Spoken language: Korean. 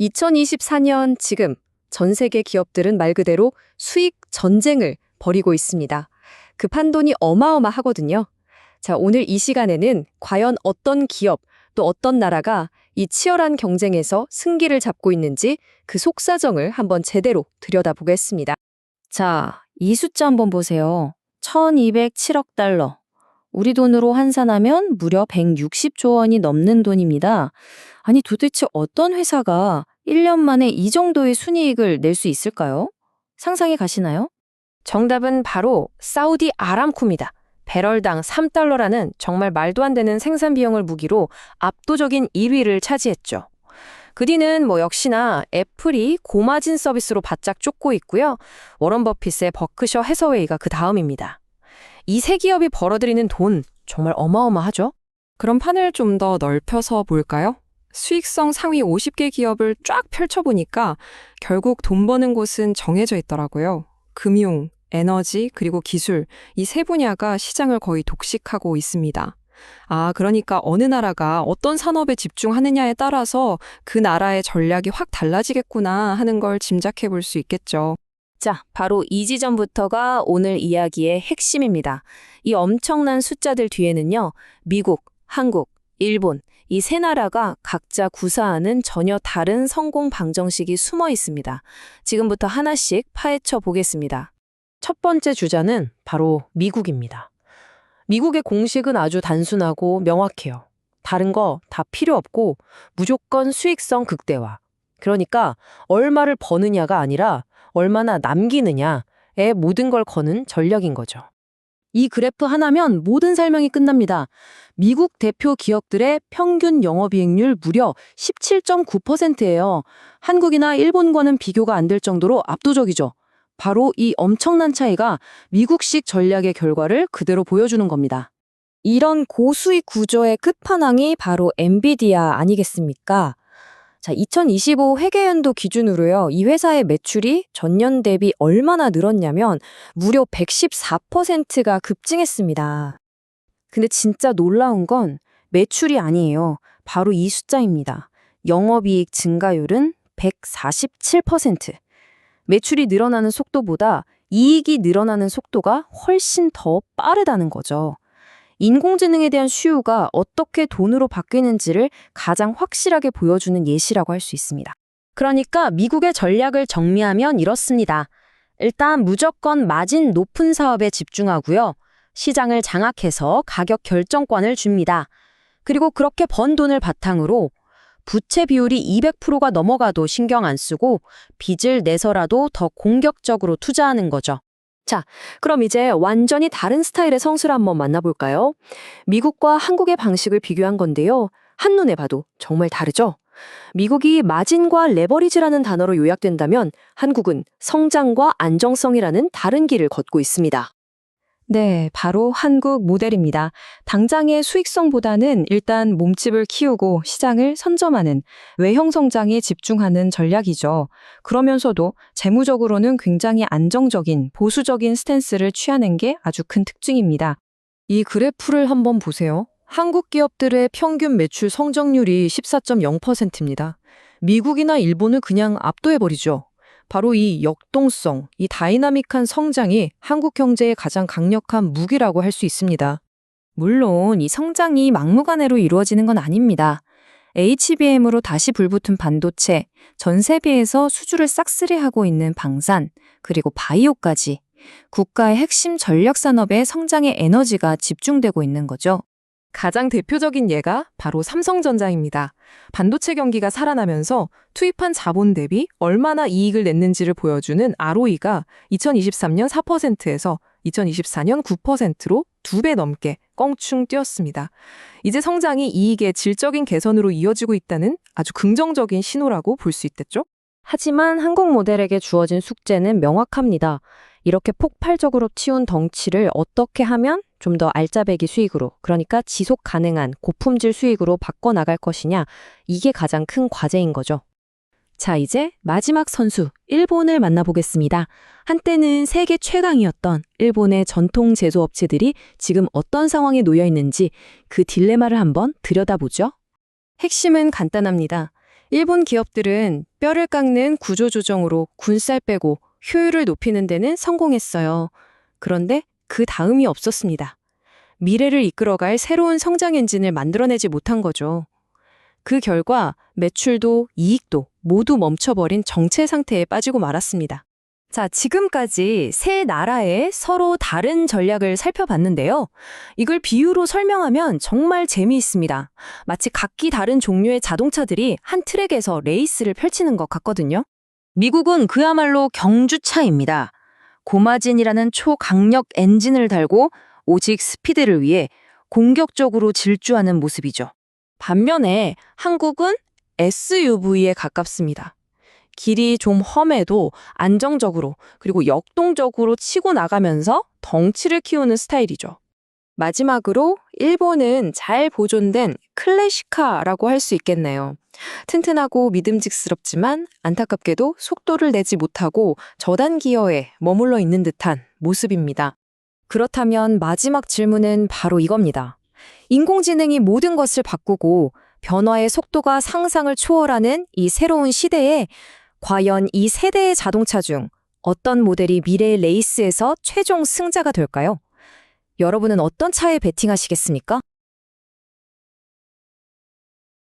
2024년 지금 전 세계 기업들은 말 그대로 수익 전쟁을 벌이고 있습니다. 그 판돈이 어마어마하거든요. 자, 오늘 이 시간에는 과연 어떤 기업 또 어떤 나라가 이 치열한 경쟁에서 승기를 잡고 있는지 그 속사정을 한번 제대로 들여다보겠습니다. 자, 이 숫자 한번 보세요. 1207억 달러. 우리 돈으로 환산하면 무려 160조 원이 넘는 돈입니다. 아니 도대체 어떤 회사가 1년 만에 이 정도의 순이익을 낼 수 있을까요? 상상이 가시나요? 정답은 바로 사우디 아람코입니다. 배럴당 3달러라는 정말 말도 안 되는 생산 비용을 무기로 압도적인 1위를 차지했죠. 그 뒤는 역시나 애플이 고마진 서비스로 바짝 쫓고 있고요. 워런 버핏의 버크셔 해서웨이가 그 다음입니다. 이 세 기업이 벌어들이는 돈 정말 어마어마하죠? 그럼 판을 좀 더 넓혀서 볼까요? 수익성 상위 50개 기업을 쫙 펼쳐보니까 결국 돈 버는 곳은 정해져 있더라고요. 금융, 에너지, 그리고 기술, 이 세 분야가 시장을 거의 독식하고 있습니다. 그러니까 어느 나라가 어떤 산업에 집중하느냐에 따라서 그 나라의 전략이 확 달라지겠구나 하는 걸 짐작해 볼 수 있겠죠. 자, 바로 이 지점부터가 오늘 이야기의 핵심입니다. 이 엄청난 숫자들 뒤에는요, 미국, 한국, 일본, 이 세 나라가 각자 구사하는 전혀 다른 성공 방정식이 숨어 있습니다. 지금부터 하나씩 파헤쳐 보겠습니다. 첫 번째 주자는 바로 미국입니다. 미국의 공식은 아주 단순하고 명확해요. 다른 거 다 필요 없고 무조건 수익성 극대화. 그러니까 얼마를 버느냐가 아니라 얼마나 남기느냐에 모든 걸 거는 전략인 거죠. 이 그래프 하나면 모든 설명이 끝납니다. 미국 대표 기업들의 평균 영업이익률 무려 17.9%예요. 한국이나 일본과는 비교가 안 될 정도로 압도적이죠. 바로 이 엄청난 차이가 미국식 전략의 결과를 그대로 보여주는 겁니다. 이런 고수익 구조의 끝판왕이 바로 엔비디아 아니겠습니까? 자, 2025 회계연도 기준으로요. 이 회사의 매출이 전년 대비 얼마나 늘었냐면 무려 114%가 급증했습니다. 근데 진짜 놀라운 건 매출이 아니에요. 바로 이 숫자입니다. 영업이익 증가율은 147%. 매출이 늘어나는 속도보다 이익이 늘어나는 속도가 훨씬 더 빠르다는 거죠. 인공지능에 대한 수요가 어떻게 돈으로 바뀌는지를 가장 확실하게 보여주는 예시라고 할 수 있습니다. 그러니까 미국의 전략을 정리하면 이렇습니다. 일단 무조건 마진 높은 사업에 집중하고요. 시장을 장악해서 가격 결정권을 줍니다. 그리고 그렇게 번 돈을 바탕으로 부채 비율이 200%가 넘어가도 신경 안 쓰고 빚을 내서라도 더 공격적으로 투자하는 거죠. 자, 그럼 이제 완전히 다른 스타일의 성수를 한번 만나볼까요? 미국과 한국의 방식을 비교한 건데요. 한눈에 봐도 정말 다르죠? 미국이 마진과 레버리지라는 단어로 요약된다면 한국은 성장과 안정성이라는 다른 길을 걷고 있습니다. 네, 바로 한국 모델입니다. 당장의 수익성보다는 일단 몸집을 키우고 시장을 선점하는 외형 성장에 집중하는 전략이죠. 그러면서도 재무적으로는 굉장히 안정적인 보수적인 스탠스를 취하는 게 아주 큰 특징입니다. 이 그래프를 한번 보세요. 한국 기업들의 평균 매출 성장률이 14.0%입니다. 미국이나 일본을 그냥 압도해버리죠. 바로 이 역동성, 이 다이나믹한 성장이 한국 경제의 가장 강력한 무기라고 할 수 있습니다. 물론 이 성장이 막무가내로 이루어지는 건 아닙니다. HBM으로 다시 불붙은 반도체, 전세비에서 수주를 싹쓸이하고 있는 방산, 그리고 바이오까지 국가의 핵심 전력 산업에 성장의 에너지가 집중되고 있는 거죠. 가장 대표적인 예가 바로 삼성전자입니다. 반도체 경기가 살아나면서 투입한 자본 대비 얼마나 이익을 냈는지를 보여주는 ROE가 2023년 4%에서 2024년 9%로 2배 넘게 껑충 뛰었습니다. 이제 성장이 이익의 질적인 개선으로 이어지고 있다는 아주 긍정적인 신호라고 볼 수 있겠죠? 하지만 한국 모델에게 주어진 숙제는 명확합니다. 이렇게 폭발적으로 튀운 덩치를 어떻게 하면 좀 더 알짜배기 수익으로, 그러니까 지속 가능한 고품질 수익으로 바꿔나갈 것이냐, 이게 가장 큰 과제인 거죠. 자, 이제 마지막 선수, 일본을 만나보겠습니다. 한때는 세계 최강이었던 일본의 전통 제조업체들이 지금 어떤 상황에 놓여 있는지 그 딜레마를 한번 들여다보죠. 핵심은 간단합니다. 일본 기업들은 뼈를 깎는 구조조정으로 군살 빼고 효율을 높이는 데는 성공했어요. 그런데 그 다음이 없었습니다. 미래를 이끌어갈 새로운 성장 엔진을 만들어내지 못한 거죠. 그 결과 매출도 이익도 모두 멈춰버린 정체 상태에 빠지고 말았습니다. 자, 지금까지 세 나라의 서로 다른 전략을 살펴봤는데요. 이걸 비유로 설명하면 정말 재미있습니다. 마치 각기 다른 종류의 자동차들이 한 트랙에서 레이스를 펼치는 것 같거든요. 미국은 그야말로 경주차입니다. 고마진이라는 초강력 엔진을 달고 오직 스피드를 위해 공격적으로 질주하는 모습이죠. 반면에 한국은 SUV에 가깝습니다. 길이 좀 험해도 안정적으로 그리고 역동적으로 치고 나가면서 덩치를 키우는 스타일이죠. 마지막으로 일본은 잘 보존된 클래식카라고 할 수 있겠네요. 튼튼하고 믿음직스럽지만 안타깝게도 속도를 내지 못하고 저단 기어에 머물러 있는 듯한 모습입니다. 그렇다면 마지막 질문은 바로 이겁니다. 인공지능이 모든 것을 바꾸고 변화의 속도가 상상을 초월하는 이 새로운 시대에 과연 이 세대의 자동차 중 어떤 모델이 미래의 레이스에서 최종 승자가 될까요? 여러분은 어떤 차에 베팅하시겠습니까?